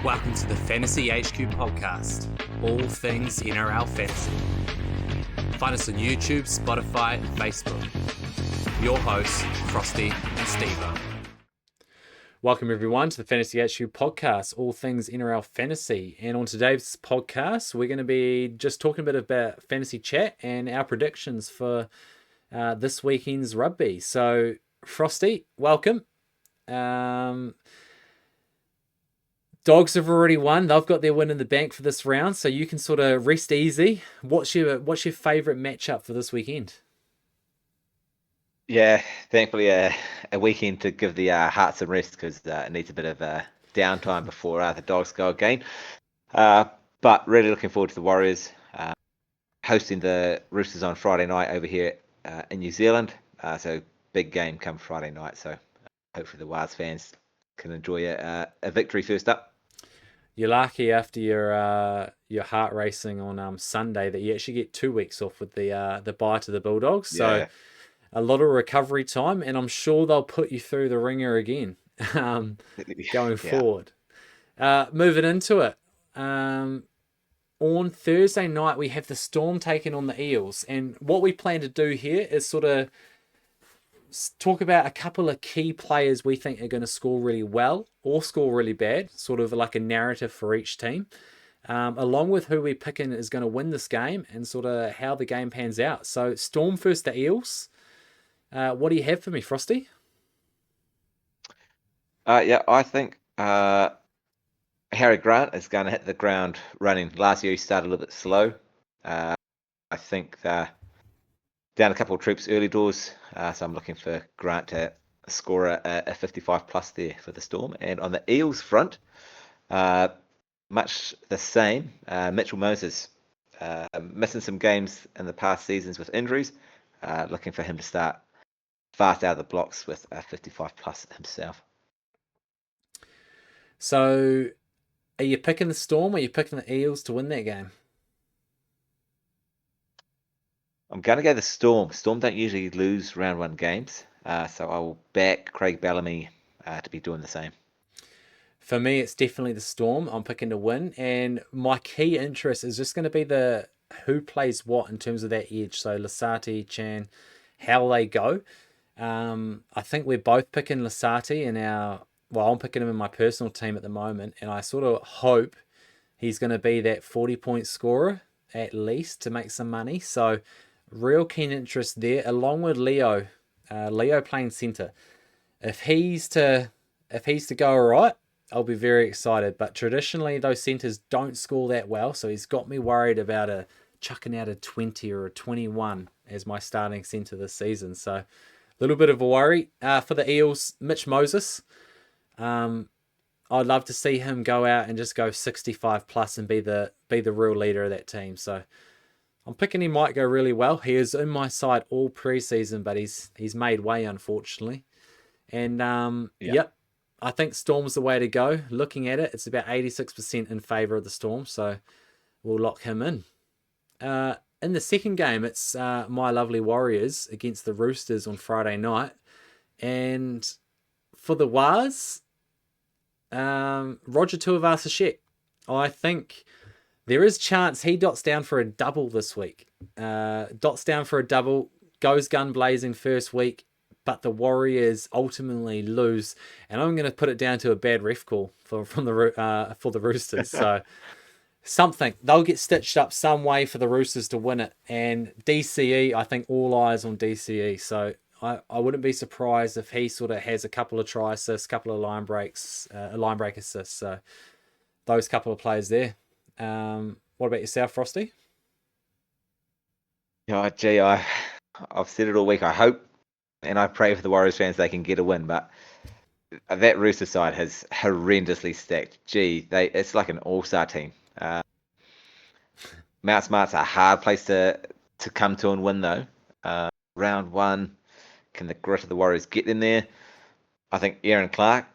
Welcome to the Fantasy HQ podcast, all things NRL fantasy. Find us on YouTube, Spotify, and Facebook. Your hosts, Frosty and Steve-O. Welcome everyone to the Fantasy HQ podcast, all things NRL fantasy. And on today's podcast, we're going to be just talking a bit about fantasy chat and our predictions for this weekend's rugby. So, Frosty, welcome. Dogs have already won. They've got their win in the bank for this round, so you can sort of rest easy. What's your favourite matchup for this weekend? Yeah, thankfully a weekend to give the heart some rest because it needs a bit of downtime before the Dogs go again. But really looking forward to the Warriors hosting the Roosters on Friday night over here in New Zealand. So big game come Friday night. So hopefully the Wars fans can enjoy a victory first up. You're lucky after your heart racing on Sunday that you actually get 2 weeks off with the bye to the Bulldogs. So Yeah. a lot of recovery time, and I'm sure they'll put you through the ringer again going forward. Moving into it. On Thursday night, we have the Storm taking on the Eels. And what we plan to do here is sort of talk about a couple of key players we think are going to score really well or score really bad, sort of like a narrative for each team, along with who we're picking is going to win this game and sort of how the game pans out. So Storm first the Eels. What do you have for me, Frosty? I think Harry Grant is going to hit the ground running. Last year he started a little bit slow. I think down a couple of troops early doors, so I'm looking for Grant to score a 55 plus there for the Storm. And on the Eels front, much the same. Mitchell Moses missing some games in the past seasons with injuries. Looking for him to start fast out of the blocks with a 55 plus himself. So, are you picking the Storm or are you picking the Eels to win that game? I'm going to go the Storm. Storm don't usually lose round one games, so I will back Craig Bellamy to be doing the same. For me, it's definitely the Storm. I'm picking to win, and my key interest is just going to be the who plays what in terms of that edge. So Lasati, Chan, how they go. I think we're both picking Lasati in I'm picking him in my personal team at the moment, and I sort of hope he's going to be that 40-point scorer at least to make some money. So real keen interest there, along with Leo. Leo playing centre. If he's to go all right, I'll be very excited. But traditionally, those centres don't score that well, so he's got me worried about chucking out a 20 or a 21 as my starting centre this season. So a little bit of a worry. For the Eels, Mitch Moses. I'd love to see him go out and just go 65 plus and be the real leader of that team. So I'm picking he might go really well. He is in my side all preseason, but he's made way, unfortunately. And yep, I think Storm's the way to go. Looking at it, it's about 86% in favour of the Storm, so we'll lock him in. In the second game, it's my lovely Warriors against the Roosters on Friday night. And for the Wars, Roger Tuivasa-Sheck. I think there is chance he dots down for a double this week. Dots down for a double, goes gun blazing first week, but the Warriors ultimately lose. And I'm going to put it down to a bad ref call for the Roosters. So something, they'll get stitched up some way for the Roosters to win it. And DCE, I think all eyes on DCE. So I wouldn't be surprised if he sort of has a couple of try assists, a couple of line break assists. So those couple of players there. What about yourself, Frosty? Yeah, gee, I've said it all week. I hope and I pray for the Warriors fans they can get a win, but that Rooster side has horrendously stacked. Gee, it's like an all-star team. Mount Smart's a hard place to come to and win, though. Round one, can the grit of the Warriors get them there? I think Aaron Clark,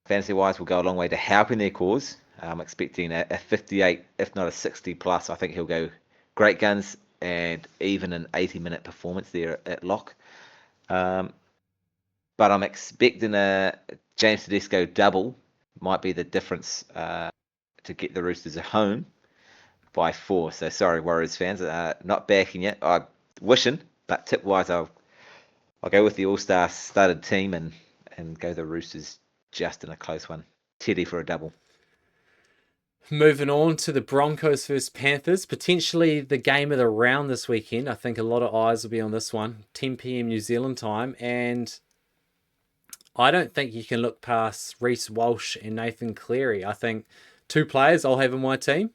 fantasy-wise, will go a long way to helping their cause. I'm expecting a 58, if not a 60 plus. I think he'll go great guns and even an 80-minute performance there at lock. But I'm expecting a James Tedesco double might be the difference to get the Roosters at home by 4. So sorry, Warriors fans, not backing it. I'm wishing, but tip wise, I'll go with the All Star started team and go the Roosters just in a close one. Teddy for a double. Moving on to the Broncos versus Panthers, potentially the game of the round this weekend. I think a lot of eyes will be on this one, 10 p.m. New Zealand time, and I don't think you can look past Reece Walsh and Nathan Cleary. I think two players I'll have in my team.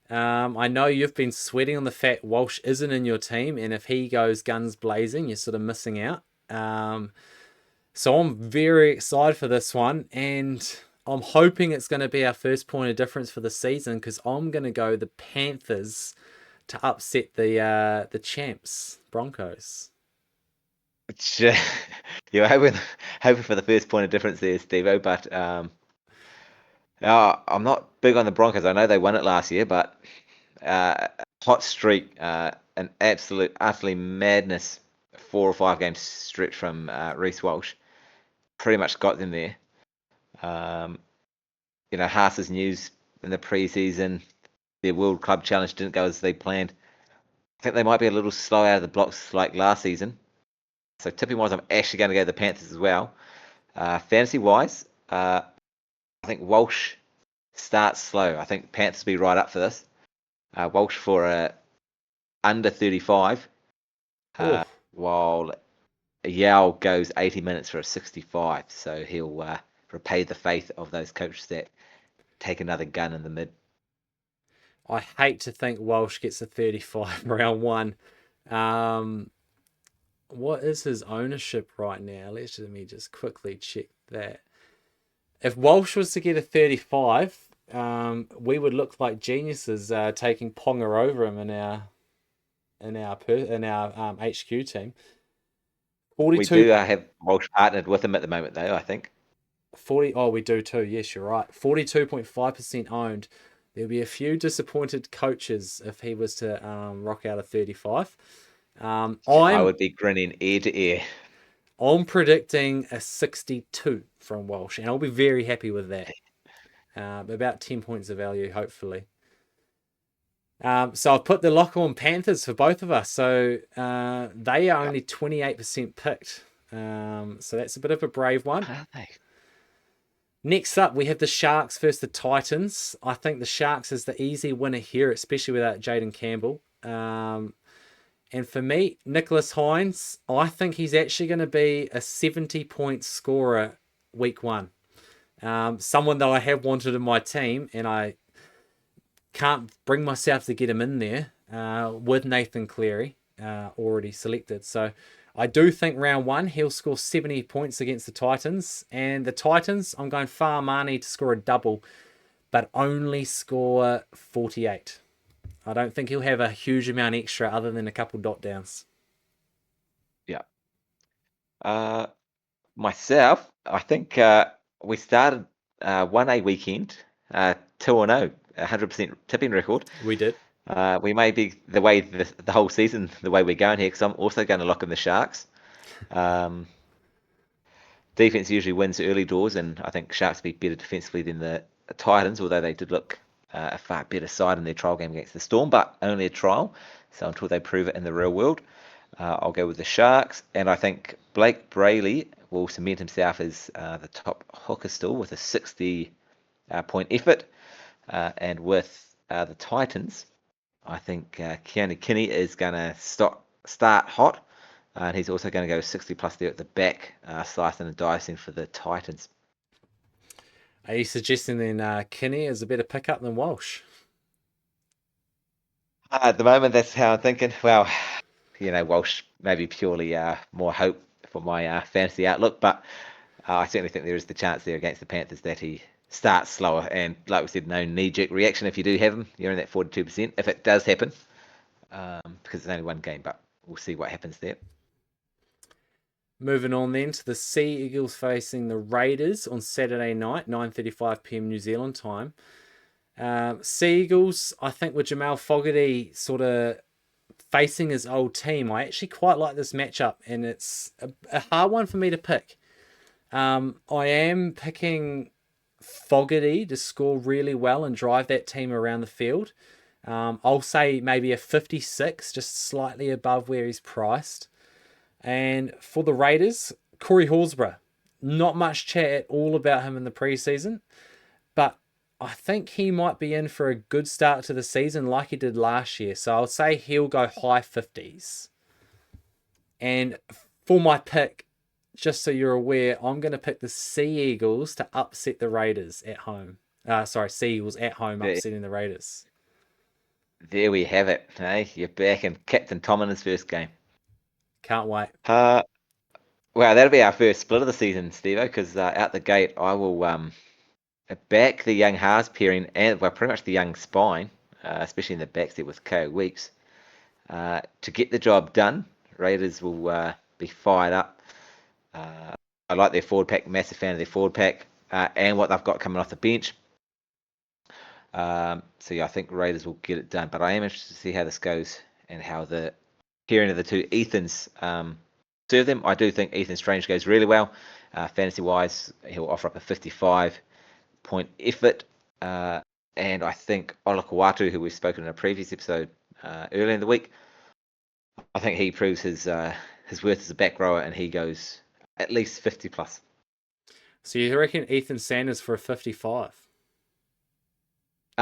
I know you've been sweating on the fact Walsh isn't in your team, and if he goes guns blazing, you're sort of missing out. So I'm very excited for this one, and I'm hoping it's going to be our first point of difference for the season because I'm going to go the Panthers to upset the champs Broncos. You're hoping for the first point of difference there, Steve-O, but I'm not big on the Broncos. I know they won it last year, but hot streak, an absolute, utterly madness 4 or 5 game stretch from Reece Walsh pretty much got them there. Haas's news in the preseason, their World Club Challenge didn't go as they planned. I think they might be a little slow out of the blocks like last season. So tipping wise, I'm actually going to go the Panthers as well. Fantasy wise, I think Walsh starts slow. I think Panthers will be right up for this. Walsh for a under 35, Oh, while Yao goes 80 minutes for a 65. So he'll repay the faith of those coaches that take another gun in the mid. I hate to think Walsh gets a 35 round one. What is his ownership right now? Let me just quickly check that. If Walsh was to get a 35, we would look like geniuses taking Ponga over him in our HQ team. We 42, do have Walsh partnered with him at the moment, though, I think. 40. Oh, we do too. Yes, you're right. 42.5% owned. There'll be a few disappointed coaches if he was to rock out a 35. I I'm would be grinning ear to ear. I'm predicting a 62 from Walsh, and I'll be very happy with that. About 10 points of value, hopefully. So I've put the lock on Panthers for both of us. So they are Yep. only 28% picked. So that's a bit of a brave one. Are they? Next up, we have the Sharks versus the Titans. I think the Sharks is the easy winner here, especially without Jaden Campbell. And for me, Nicholas Hines, I think he's actually going to be a 70-point scorer week one. Someone that I have wanted in my team, and I can't bring myself to get him in there with Nathan Cleary already selected. So I do think round one, he'll score 70 points against the Titans. And the Titans, I'm going Farmani to score a double, but only score 48. I don't think he'll have a huge amount extra other than a couple dot downs. Yeah. Myself, I think we started 1A weekend 2-0, 100% tipping record. We did. We may be the way the whole season, the way we're going here, because I'm also going to lock in the Sharks. Defense usually wins early doors, and I think Sharks will be better defensively than the Titans, although they did look a far better side in their trial game against the Storm, but only a trial. So until they prove it in the real world, I'll go with the Sharks. And I think Blake Brayley will cement himself as the top hooker still with a 60 point effort. And with the Titans, I think Keanu Kinney is going to start hot. And he's also going to go 60 plus there at the back, slicing and dicing for the Titans. Are you suggesting then Kinney is a better pickup than Walsh? At the moment, that's how I'm thinking. Well, Walsh maybe purely more hope for my fantasy outlook, but I certainly think there is the chance there against the Panthers that he starts slower. And like we said, no knee-jerk reaction if you do have him. You're in that 42%. If it does happen, because it's only one game, but we'll see what happens there. Moving on then to the Sea Eagles facing the Raiders on Saturday night, 9:35 p.m. New Zealand time. Sea Eagles, I think with Jamal Fogarty sort of facing his old team, I actually quite like this matchup, and it's a hard one for me to pick. I am picking Fogarty to score really well and drive that team around the field. I'll say maybe a 56, just slightly above where he's priced. And for the Raiders, Corey Horsburgh. Not much chat at all about him in the preseason, but I think he might be in for a good start to the season like he did last year. So I'll say he'll go high 50s. And for my pick, just so you're aware, I'm going to pick the Sea Eagles to upset the Raiders at home. Sea Eagles at home There, upsetting the Raiders. there we have it. Hey, you're back in Captain Tom in his first game. Can't wait. Uh, well, that'll be our first split of the season, Stevo, because out the gate, I will back the young Haas pairing and, well, pretty much the young spine, especially in the backseat with KO Weeks. To get the job done, Raiders will be fired up. I like their forward pack, massive fan of their forward pack, and what they've got coming off the bench. So yeah, I think Raiders will get it done. But I am interested to see how this goes and how the pairing of the two Ethans serve them. I do think Ethan Strange goes really well. Fantasy wise, he'll offer up a 55-point effort. And I think Olakawatu, who we've spoken in a previous episode earlier in the week, I think he proves his worth as a back rower, and he goes at least 50 plus. So you reckon Ethan Sanders for a 55?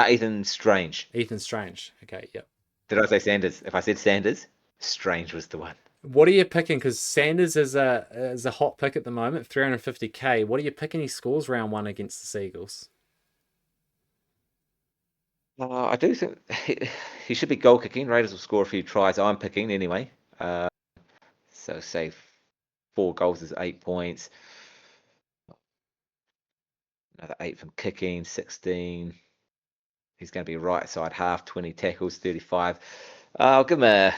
Ethan Strange. Ethan Strange. Okay, yep. Did I say Sanders? If I said Sanders, Strange was the one. What are you picking? Because Sanders is a hot pick at the moment, 350k. What are you picking? He scores round one against the Seagulls. I do think he should be goal kicking. Raiders will score a few tries. I'm picking anyway. So say 4 goals is 8 points. Another 8 from kicking, 16. He's going to be right side half, 20 tackles, 35. I'll give him a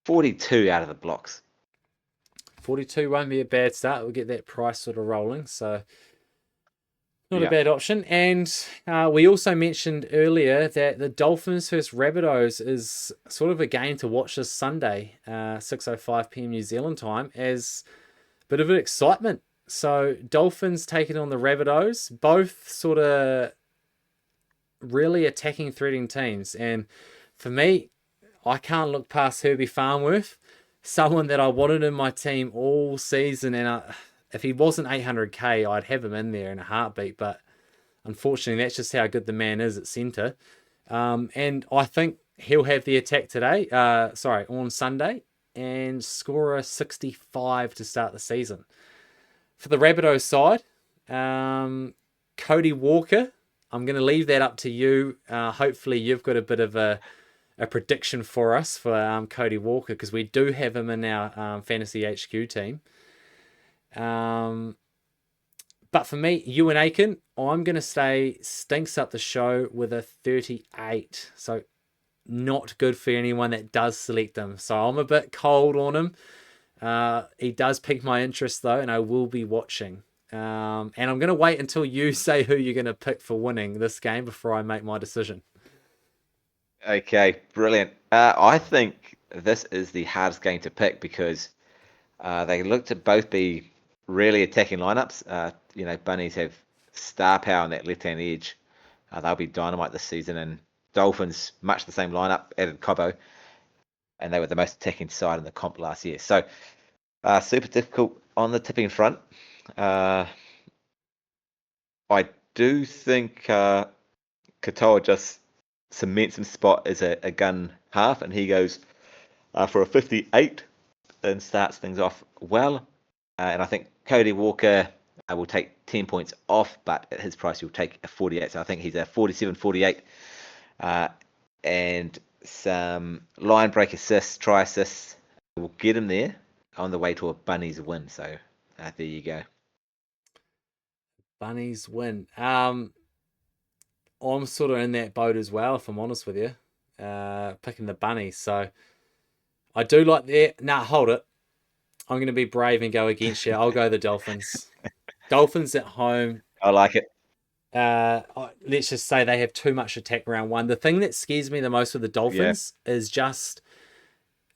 42 out of the blocks. 42 won't be a bad start. We'll get that price sort of rolling. So not a bad option. And we also mentioned earlier that the Dolphins versus Rabbitohs is sort of a game to watch this Sunday, 6:05 p.m. New Zealand time, as a bit of an excitement. So Dolphins taking on the Rabbitohs, both sort of really attacking, threatening teams. And for me, I can't look past Herbie Farnworth, someone that I wanted in my team all season. And if he wasn't 800k, I'd have him in there in a heartbeat. But unfortunately, that's just how good the man is at centre. And I think he'll have the attack today, on Sunday, and score a 65 to start the season. For the Rabbitohs side, Cody Walker, I'm going to leave that up to you. Hopefully you've got a bit of a prediction for us for Cody Walker, because we do have him in our Fantasy HQ team. But for me, Ewan Aiken, I'm going to say stinks up the show with a 38. So not good for anyone that does select him. So I'm a bit cold on him. He does pique my interest though, and I will be watching. And I'm going to wait until you say who you're going to pick for winning this game before I make my decision. Okay, brilliant. I think this is the hardest game to pick because they look to both be really attacking lineups. Bunnies have star power on that left-hand edge. They'll be dynamite this season, and Dolphins, much the same lineup, added Cobo, and they were the most attacking side in the comp last year. So, super difficult on the tipping front. I do think Katoa just cements him spot as a gun half, and he goes for a 58 and starts things off well. And I think Cody Walker will take 10 points off, but at his price, he'll take a 48. So I think he's a 47, 48. And some line break assists, try assists will get him there on the way to a Bunnies win. So there you go. Bunnies win. I'm sort of in that boat as well, if I'm honest with you. Picking the Bunnies. So I do like that. Nah, hold it. I'm going to be brave and go against you. I'll go the Dolphins. Dolphins at home. I like it. Let's just say they have too much attack round one. The thing that scares me the most with the Dolphins is just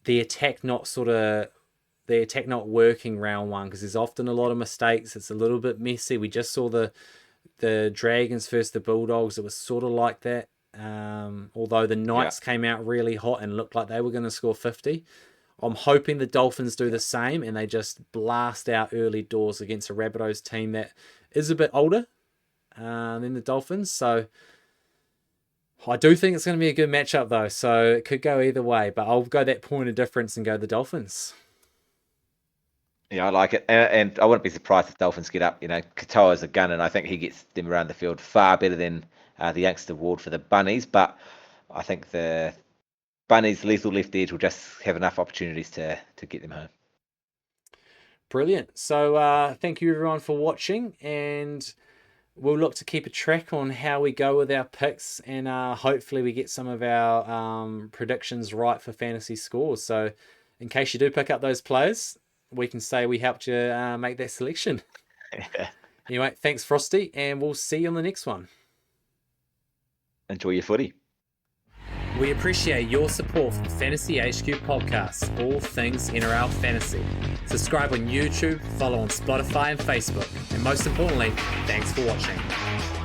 the attack not working round one, because there's often a lot of mistakes. It's a little bit messy. We just saw the the Dragons versus the Bulldogs, it was sort of like that. Although the Knights came out really hot and looked like they were going to score 50. I'm hoping the Dolphins do the same and they just blast out early doors against a Rabbitohs team that is a bit older than the Dolphins. So I do think it's going to be a good matchup though. So it could go either way, but I'll go that point of difference and go the Dolphins. Yeah, I like it. And I wouldn't be surprised if Dolphins get up. Katoa's a gun, and I think he gets them around the field far better than the youngster Ward for the Bunnies. But I think the Bunnies' lethal left edge will just have enough opportunities to get them home. Brilliant. So thank you everyone for watching, and we'll look to keep a track on how we go with our picks, and hopefully we get some of our predictions right for fantasy scores. So in case you do pick up those players, we can say we helped you make that selection. Anyway, thanks Frosty, and we'll see you on the next one. Enjoy your footy. We appreciate your support for the Fantasy HQ podcast, all things NRL fantasy. Subscribe on YouTube, follow on Spotify and Facebook, and most importantly, thanks for watching.